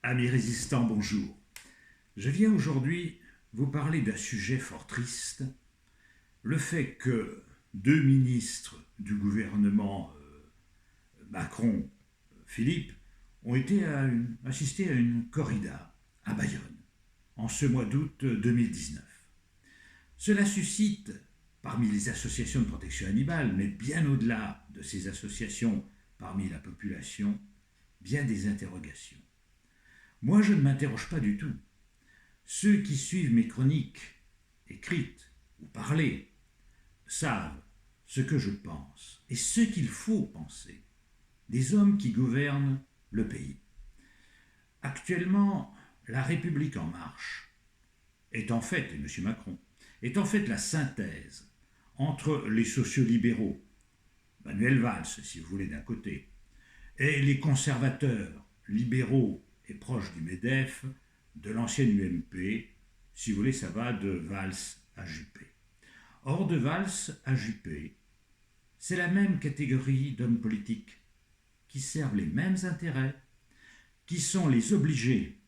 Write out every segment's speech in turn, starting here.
Amis résistants, bonjour. Je viens aujourd'hui vous parler d'un sujet fort triste, le fait que deux ministres du gouvernement Macron, Philippe, ont été assistés à une corrida à Bayonne en ce mois d'août 2019. Cela suscite, parmi les associations de protection animale, mais bien au-delà de ces associations parmi la population, bien des interrogations. Moi, je ne m'interroge pas du tout. Ceux qui suivent mes chroniques, écrites ou parlées, savent ce que je pense et ce qu'il faut penser des hommes qui gouvernent le pays. Actuellement, la République en marche est en fait, et M. Macron, est en fait la synthèse entre les sociolibéraux, Manuel Valls, si vous voulez, d'un côté, et les conservateurs libéraux et proches du MEDEF, de l'ancienne UMP, si vous voulez, ça va de Valls à Juppé. Or, de Valls à Juppé, c'est la même catégorie d'hommes politiques qui servent les mêmes intérêts, qui sont les obligés,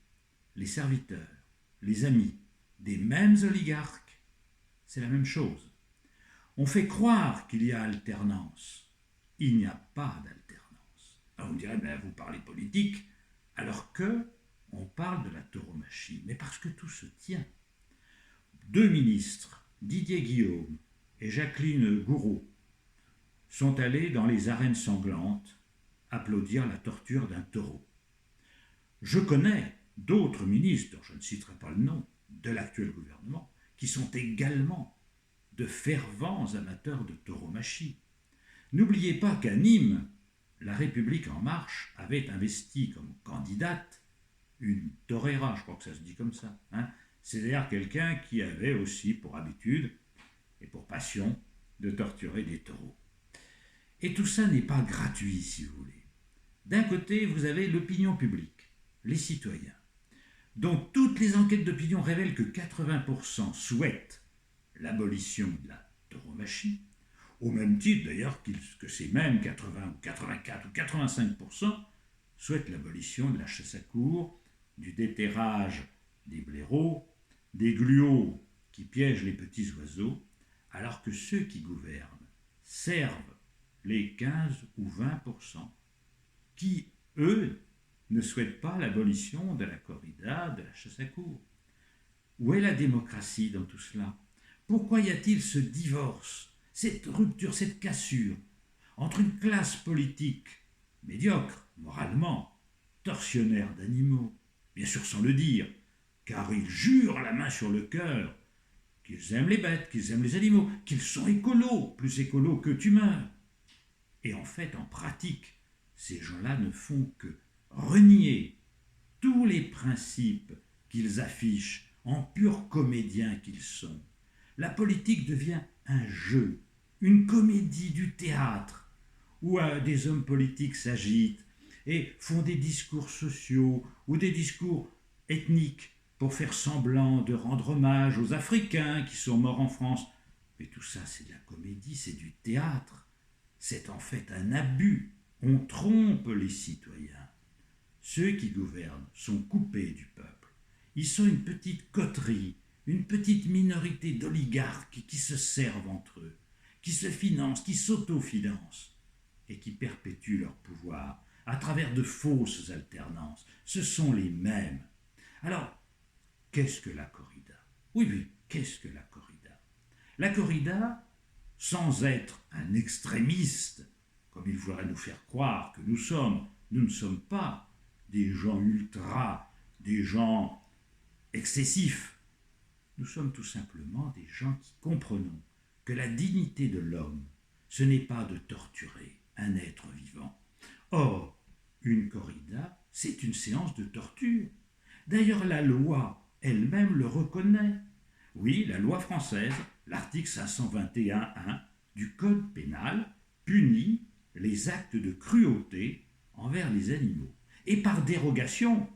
les serviteurs, les amis des mêmes oligarques. C'est la même chose. On fait croire qu'il y a alternance. Il n'y a pas d'alternance. Alors vous me direz, vous parlez politique, alors que on parle de la tauromachie. Mais parce que tout se tient. Deux ministres, Didier Guillaume et Jacqueline Gouraud, sont allés dans les arènes sanglantes applaudir la torture d'un taureau. Je connais d'autres ministres, je ne citerai pas le nom, de l'actuel gouvernement, qui sont également de fervents amateurs de tauromachie. N'oubliez pas qu'à Nîmes, la République en marche avait investi comme candidate une torera, je crois que ça se dit comme ça, c'est-à-dire quelqu'un qui avait aussi pour habitude et pour passion de torturer des taureaux. Et tout ça n'est pas gratuit, si vous voulez. D'un côté, vous avez l'opinion publique, les citoyens, dont toutes les enquêtes d'opinion révèlent que 80% souhaitent l'abolition de la tauromachie, au même titre d'ailleurs que ces mêmes 80 ou 84 ou 85% souhaitent l'abolition de la chasse à courre, du déterrage des blaireaux, des gluaux qui piègent les petits oiseaux, alors que ceux qui gouvernent servent les 15 ou 20% qui, eux, ne souhaitent pas l'abolition de la corrida, de la chasse à courre. Où est la démocratie dans tout cela? Pourquoi y a-t-il ce divorce, cette rupture, cette cassure entre une classe politique médiocre, moralement, tortionnaire d'animaux, bien sûr sans le dire, car ils jurent la main sur le cœur qu'ils aiment les bêtes, qu'ils aiment les animaux, qu'ils sont écolos, plus écolos que humains. Et en fait, en pratique, ces gens-là ne font que renier tous les principes qu'ils affichent en purs comédiens qu'ils sont. La politique devient un jeu, une comédie du théâtre, où des hommes politiques s'agitent et font des discours sociaux ou des discours ethniques pour faire semblant de rendre hommage aux Africains qui sont morts en France. Mais tout ça, c'est de la comédie, c'est du théâtre. C'est en fait un abus. On trompe les citoyens. Ceux qui gouvernent sont coupés du peuple. Ils sont une petite coterie, une petite minorité d'oligarques qui se servent entre eux, qui se financent, qui s'autofinancent et qui perpétuent leur pouvoir à travers de fausses alternances. Ce sont les mêmes. Alors, qu'est-ce que la corrida? Oui, qu'est-ce que la corrida? La corrida, sans être un extrémiste, comme il voudrait nous faire croire que nous ne sommes pas des gens ultras, des gens excessifs. Nous sommes tout simplement des gens qui comprenons que la dignité de l'homme, ce n'est pas de torturer un être vivant. Or, une corrida, c'est une séance de torture. D'ailleurs, la loi elle-même le reconnaît. Oui, la loi française, l'article 521.1 du Code pénal, punit les actes de cruauté envers les animaux. Et par dérogation,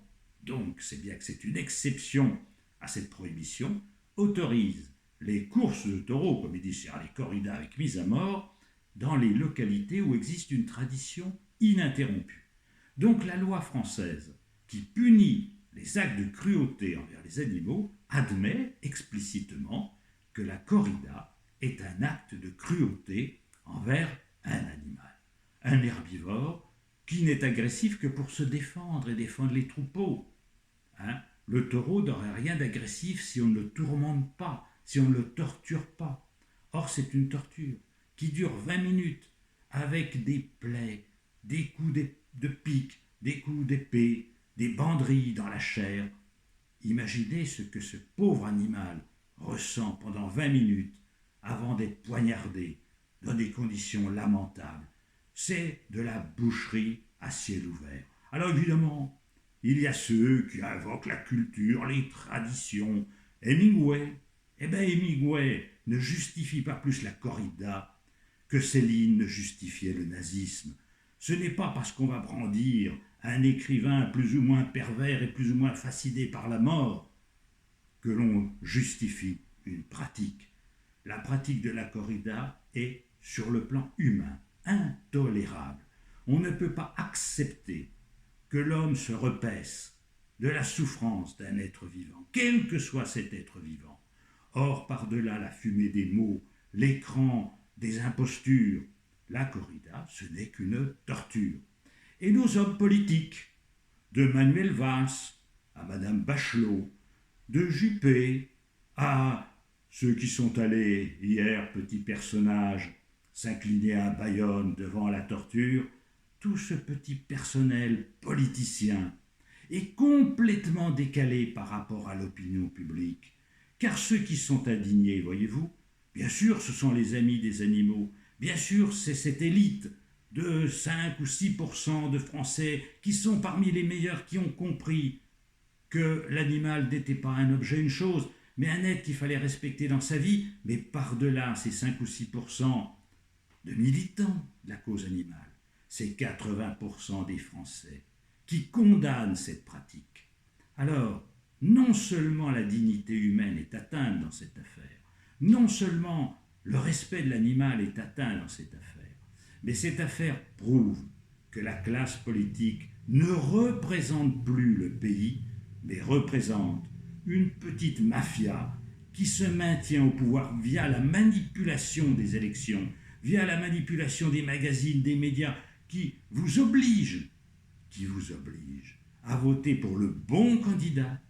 donc c'est bien que c'est une exception à cette prohibition, autorise les courses de taureaux, comme il dit, c'est-à-dire les corridas avec mise à mort, dans les localités où existe une tradition ininterrompue. Donc la loi française qui punit les actes de cruauté envers les animaux, admet explicitement que la corrida est un acte de cruauté envers un animal, un herbivore qui n'est agressif que pour se défendre et défendre les troupeaux. Le taureau n'aurait rien d'agressif si on ne le tourmente pas, si on ne le torture pas. Or, c'est une torture qui dure 20 minutes avec des plaies, des coups de pique, des coups d'épée, des banderilles dans la chair. Imaginez ce que ce pauvre animal ressent pendant 20 minutes avant d'être poignardé dans des conditions lamentables. C'est de la boucherie à ciel ouvert. Alors évidemment, il y a ceux qui invoquent la culture, les traditions. Hemingway ne justifie pas plus la corrida que Céline ne justifiait le nazisme. Ce n'est pas parce qu'on va brandir un écrivain plus ou moins pervers et plus ou moins fasciné par la mort que l'on justifie une pratique. La pratique de la corrida est, sur le plan humain, intolérable. On ne peut pas accepter que l'homme se repaisse de la souffrance d'un être vivant, quel que soit cet être vivant. Or, par-delà la fumée des mots, l'écran des impostures, la corrida, ce n'est qu'une torture. Et nos hommes politiques, de Manuel Valls à Madame Bachelot, de Juppé à ceux qui sont allés hier, petits personnages, s'incliner à Bayonne devant la torture, tout ce petit personnel politicien est complètement décalé par rapport à l'opinion publique. Car ceux qui sont indignés, voyez-vous, bien sûr, ce sont les amis des animaux, bien sûr, c'est cette élite de 5 ou 6% de Français qui sont parmi les meilleurs, qui ont compris que l'animal n'était pas un objet, une chose, mais un être qu'il fallait respecter dans sa vie, mais par-delà ces 5 ou 6% de militants de la cause animale, c'est 80% des Français qui condamnent cette pratique. Alors, non seulement la dignité humaine est atteinte dans cette affaire, non seulement le respect de l'animal est atteint dans cette affaire, mais cette affaire prouve que la classe politique ne représente plus le pays, mais représente une petite mafia qui se maintient au pouvoir via la manipulation des élections, via la manipulation des magazines, des médias, qui vous oblige à voter pour le bon candidat,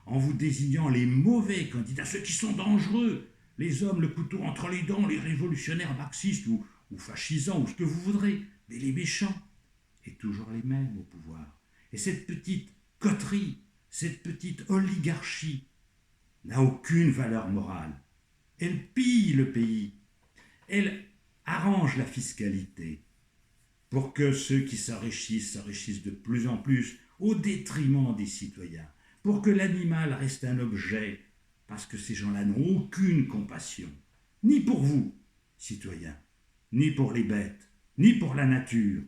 en vous désignant les mauvais candidats, ceux qui sont dangereux, les hommes le couteau entre les dents, les révolutionnaires marxistes ou fascisants, ou ce que vous voudrez, mais les méchants, et toujours les mêmes au pouvoir. Et cette petite coterie, cette petite oligarchie n'a aucune valeur morale. Elle pille le pays, elle arrange la fiscalité pour que ceux qui s'enrichissent de plus en plus au détriment des citoyens, pour que l'animal reste un objet, parce que ces gens-là n'ont aucune compassion, ni pour vous, citoyens, ni pour les bêtes, ni pour la nature.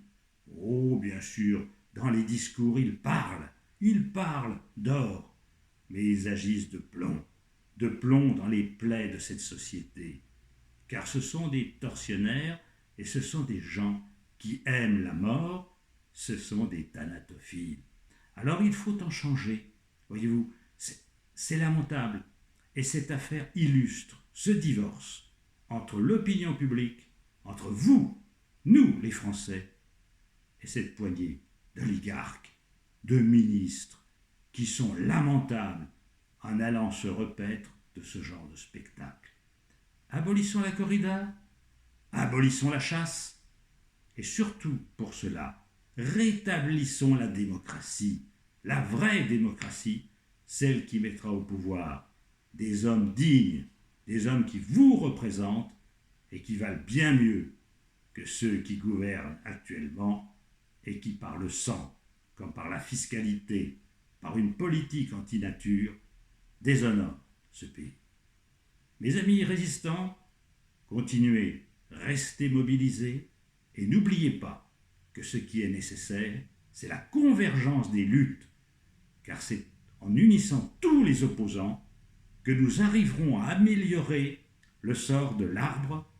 Oh, bien sûr, dans les discours, ils parlent d'or, mais ils agissent de plomb dans les plaies de cette société, car ce sont des tortionnaires et ce sont des gens qui aiment la mort, ce sont des thanatophiles. Alors il faut en changer, voyez-vous, c'est lamentable. Et cette affaire illustre ce divorce entre l'opinion publique, entre vous, nous les Français, et cette poignée d'oligarques, de ministres, qui sont lamentables en allant se repaître de ce genre de spectacle. Abolissons la corrida, abolissons la chasse, et surtout pour cela, rétablissons la démocratie, la vraie démocratie, celle qui mettra au pouvoir des hommes dignes, des hommes qui vous représentent et qui valent bien mieux que ceux qui gouvernent actuellement et qui, par le sang, comme par la fiscalité, par une politique anti-nature, déshonorent ce pays. Mes amis résistants, continuez, restez mobilisés et n'oubliez pas que ce qui est nécessaire, c'est la convergence des luttes, car c'est en unissant tous les opposants que nous arriverons à améliorer le sort de l'arbre,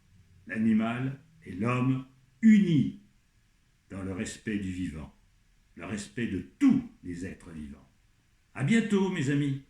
l'animal et l'homme unis dans le respect du vivant. le respect de tous les êtres vivants. À bientôt, mes amis.